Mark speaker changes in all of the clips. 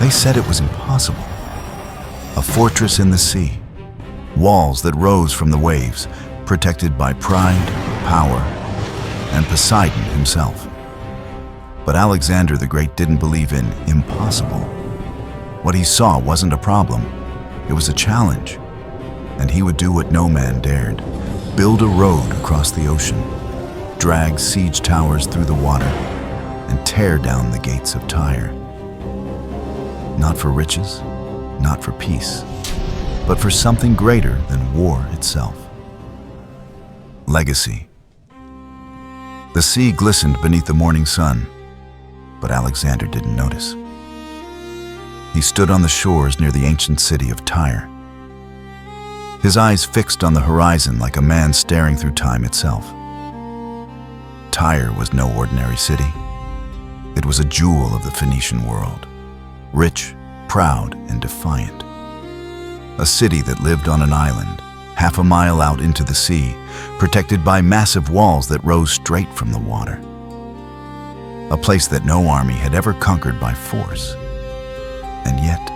Speaker 1: They said it was impossible. A fortress in the sea, walls that rose from the waves, protected by pride, power, and Poseidon himself. But Alexander the Great didn't believe in impossible. What he saw wasn't a problem, it was a challenge. And he would do what no man dared: build a road across the ocean, drag siege towers through the water, and tear down the gates of Tyre. Not for riches, not for peace, but for something greater than war itself. Legacy. The sea glistened beneath the morning sun, but Alexander didn't notice. He stood on the shores near the ancient city of Tyre, his eyes fixed on the horizon like a man staring through time itself. Tyre was no ordinary city. It was a jewel of the Phoenician world, rich, proud, and defiant. A city that lived on an island, half a mile out into the sea, protected by massive walls that rose straight from the water. A place that no army had ever conquered by force. And yet,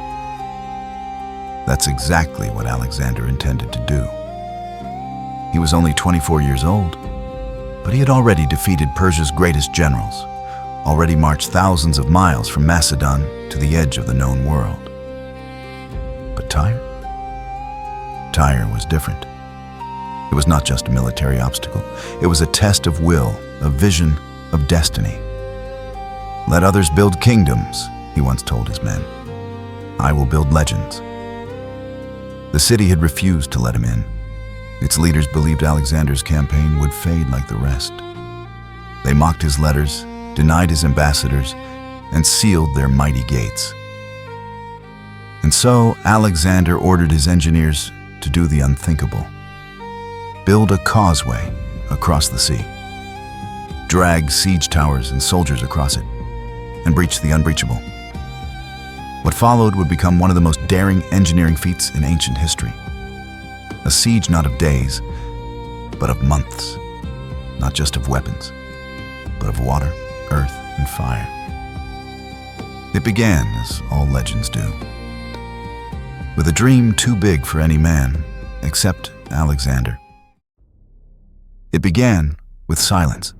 Speaker 1: that's exactly what Alexander intended to do. He was only 24 years old, but he had already defeated Persia's greatest generals, already marched thousands of miles from Macedon to the edge of the known world. But Tyre? Tyre was different. It was not just a military obstacle. It was a test of will, of vision, of destiny. "Let others build kingdoms," he once told his men. "I will build legends." The city had refused to let him in. Its leaders believed Alexander's campaign would fade like the rest. They mocked his letters, denied his ambassadors, and sealed their mighty gates. And so Alexander ordered his engineers to do the unthinkable: build a causeway across the sea, drag siege towers and soldiers across it, and breach the unbreachable. What followed would become one of the most daring engineering feats in ancient history. A siege not of days, but of months. Not just of weapons, but of water, earth, and fire. It began as all legends do, with a dream too big for any man, except Alexander. It began with silence.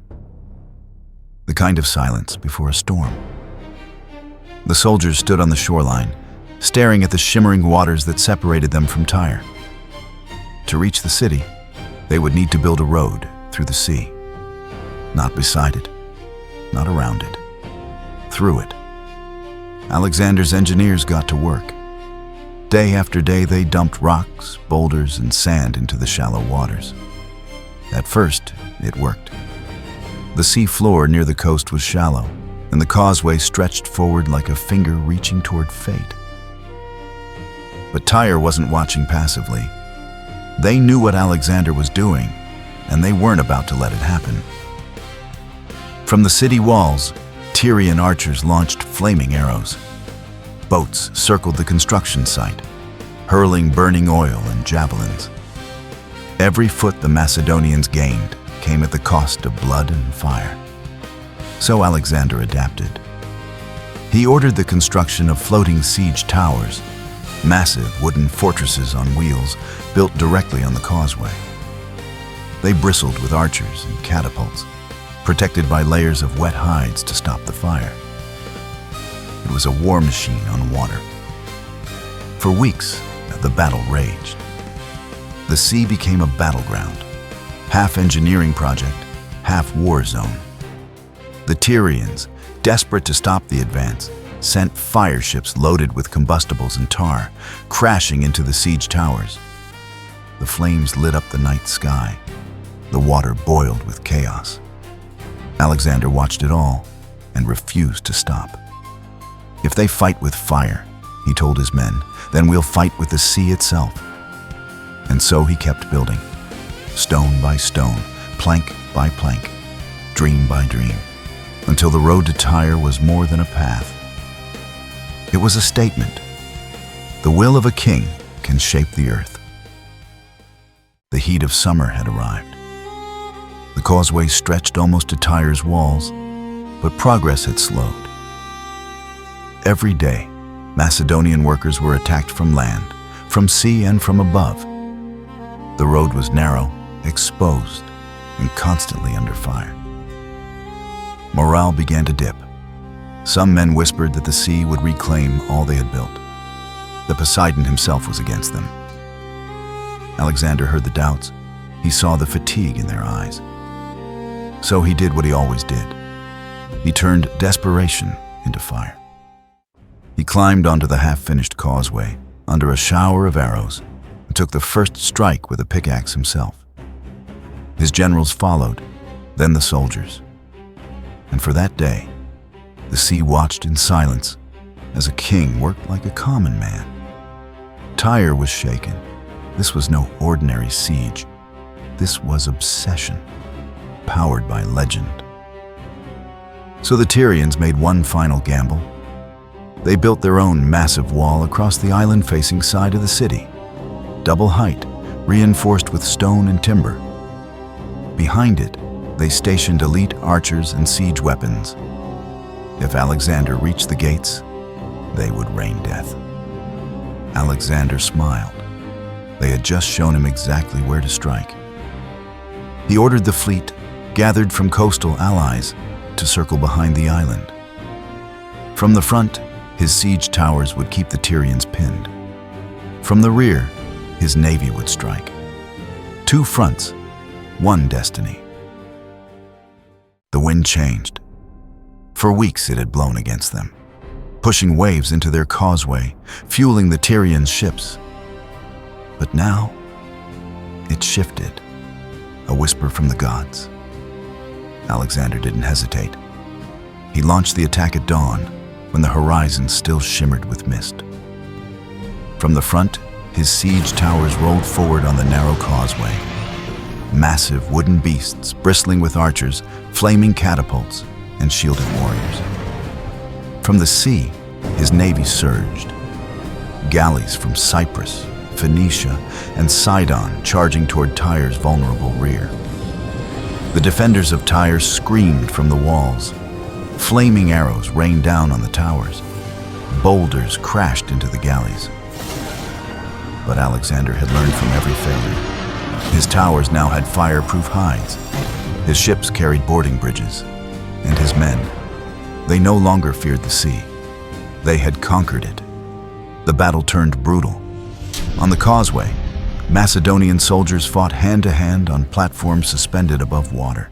Speaker 1: The kind of silence before a storm. The soldiers stood on the shoreline, staring at the shimmering waters that separated them from Tyre. To reach the city, they would need to build a road through the sea. Not beside it, not around it, through it. Alexander's engineers got to work. Day after day, they dumped rocks, boulders, and sand into the shallow waters. At first, it worked. The sea floor near the coast was shallow, and the causeway stretched forward like a finger reaching toward fate. But Tyre wasn't watching passively. They knew what Alexander was doing, and they weren't about to let it happen. From the city walls, Tyrian archers launched flaming arrows. Boats circled the construction site, hurling burning oil and javelins. Every foot the Macedonians gained came at the cost of blood and fire. So Alexander adapted. He ordered the construction of floating siege towers, massive wooden fortresses on wheels built directly on the causeway. They bristled with archers and catapults, protected by layers of wet hides to stop the fire. It was a war machine on water. For weeks, the battle raged. The sea became a battleground, half engineering project, half war zone. The Tyrians, desperate to stop the advance, sent fire ships loaded with combustibles and tar, crashing into the siege towers. The flames lit up the night sky. The water boiled with chaos. Alexander watched it all and refused to stop. "If they fight with fire," he told his men, "then we'll fight with the sea itself." And so he kept building, stone by stone, plank by plank, dream by dream, until the road to Tyre was more than a path. It was a statement. The will of a king can shape the earth. The heat of summer had arrived. The causeway stretched almost to Tyre's walls, but progress had slowed. Every day, Macedonian workers were attacked from land, from sea, and from above. The road was narrow, exposed, and constantly under fire. Morale began to dip. Some men whispered that the sea would reclaim all they had built. That Poseidon himself was against them. Alexander heard the doubts. He saw the fatigue in their eyes. So he did what he always did. He turned desperation into fire. He climbed onto the half-finished causeway under a shower of arrows and took the first strike with a pickaxe himself. His generals followed, then the soldiers. And for that day, the sea watched in silence as a king worked like a common man. Tyre was shaken. This was no ordinary siege. This was obsession, powered by legend. So the Tyrians made one final gamble. They built their own massive wall across the island-facing side of the city, double height, reinforced with stone and timber. Behind it, they stationed elite archers and siege weapons. If Alexander reached the gates, they would rain death. Alexander smiled. They had just shown him exactly where to strike. He ordered the fleet, gathered from coastal allies, to circle behind the island. From the front, his siege towers would keep the Tyrians pinned. From the rear, his navy would strike. Two fronts, one destiny. The wind changed. For weeks it had blown against them, pushing waves into their causeway, fueling the Tyrians' ships. But now, it shifted, a whisper from the gods. Alexander didn't hesitate. He launched the attack at dawn, when the horizon still shimmered with mist. From the front, his siege towers rolled forward on the narrow causeway. Massive wooden beasts bristling with archers, flaming catapults, and shielded warriors. From the sea, his navy surged. Galleys from Cyprus, Phoenicia, and Sidon charging toward Tyre's vulnerable rear. The defenders of Tyre screamed from the walls. Flaming arrows rained down on the towers. Boulders crashed into the galleys. But Alexander had learned from every failure. His towers now had fireproof hides. His ships carried boarding bridges. And his men, they no longer feared the sea. They had conquered it. The battle turned brutal. On the causeway, Macedonian soldiers fought hand-to-hand on platforms suspended above water.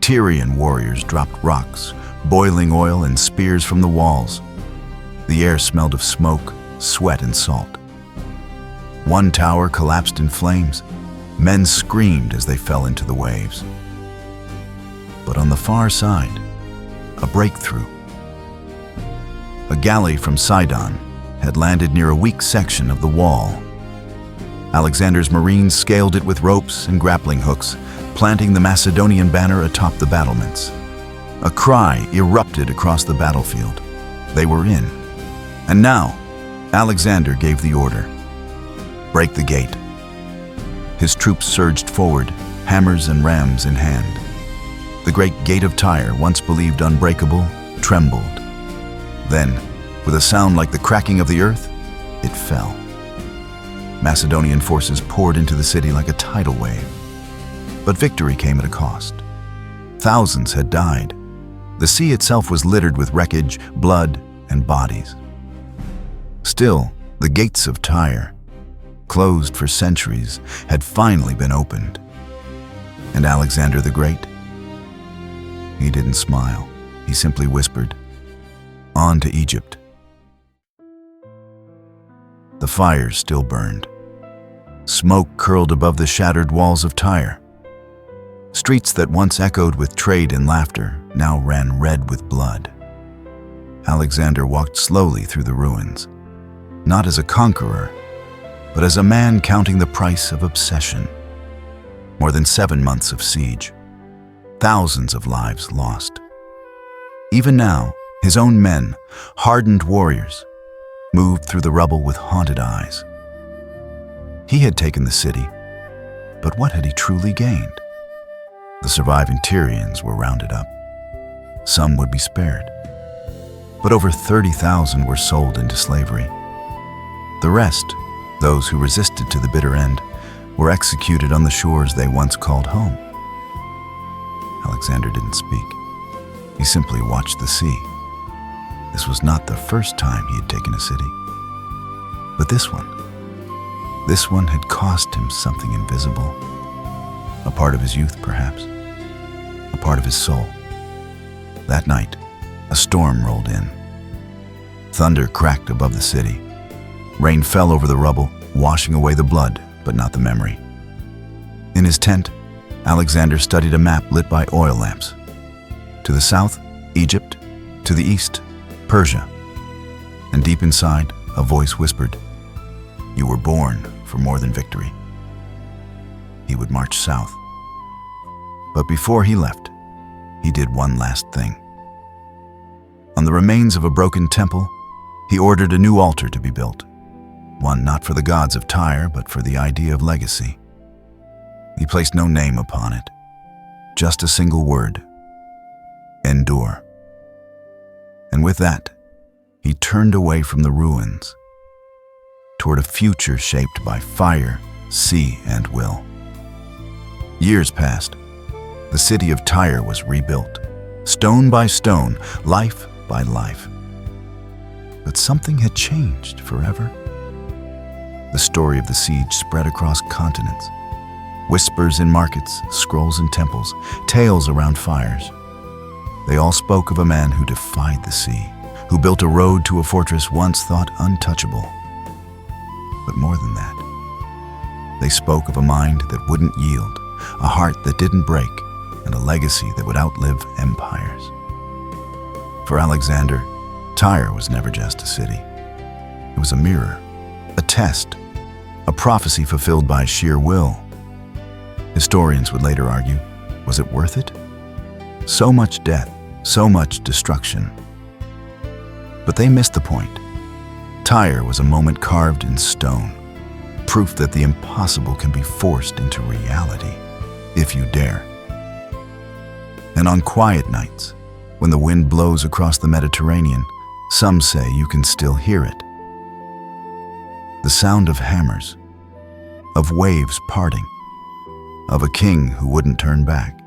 Speaker 1: Tyrian warriors dropped rocks, boiling oil, and spears from the walls. The air smelled of smoke, sweat, and salt. One tower collapsed in flames. Men screamed as they fell into the waves. But on the far side, a breakthrough. A galley from Sidon had landed near a weak section of the wall. Alexander's marines scaled it with ropes and grappling hooks, planting the Macedonian banner atop the battlements. A cry erupted across the battlefield. They were in. And now, Alexander gave the order. Break the gate. His troops surged forward, hammers and rams in hand. The great gate of Tyre, once believed unbreakable, trembled. Then, with a sound like the cracking of the earth, it fell. Macedonian forces poured into the city like a tidal wave. But victory came at a cost. Thousands had died. The sea itself was littered with wreckage, blood, and bodies. Still, the gates of Tyre, closed for centuries, had finally been opened. And Alexander the Great? He didn't smile. He simply whispered, "On to Egypt." The fires still burned. Smoke curled above the shattered walls of Tyre. Streets that once echoed with trade and laughter now ran red with blood. Alexander walked slowly through the ruins, not as a conqueror, but as a man counting the price of obsession. More than 7 months of siege. Thousands of lives lost. Even now, his own men, hardened warriors, moved through the rubble with haunted eyes. He had taken the city, but what had he truly gained? The surviving Tyrians were rounded up. Some would be spared. but over 30,000 were sold into slavery. The rest, those who resisted to the bitter end, were executed on the shores they once called home. Alexander didn't speak. He simply watched the sea. This was not the first time he had taken a city. But this one had cost him something invisible. A part of his youth, perhaps. A part of his soul. That night, a storm rolled in. Thunder cracked above the city. Rain fell over the rubble, washing away the blood, but not the memory. In his tent, Alexander studied a map lit by oil lamps. To the south, Egypt. To the east, Persia. And deep inside, a voice whispered, "You were born for more than victory." He would march south. But before he left, he did one last thing. On the remains of a broken temple, he ordered a new altar to be built. One not for the gods of Tyre, but for the idea of legacy. He placed no name upon it, just a single word: endure. And with that, he turned away from the ruins, toward a future shaped by fire, sea, and will. Years passed. The city of Tyre was rebuilt, stone by stone, life by life. But something had changed forever. The story of the siege spread across continents. Whispers in markets, scrolls in temples, tales around fires. They all spoke of a man who defied the sea, who built a road to a fortress once thought untouchable. But more than that, they spoke of a mind that wouldn't yield, a heart that didn't break, and a legacy that would outlive empires. For Alexander, Tyre was never just a city. It was a mirror, a test, a prophecy fulfilled by sheer will. Historians would later argue, was it worth it? So much death, so much destruction. But they missed the point. Tyre was a moment carved in stone, proof that the impossible can be forced into reality, if you dare. And on quiet nights, when the wind blows across the Mediterranean, some say you can still hear it. The sound of hammers, of waves parting, of a king who wouldn't turn back.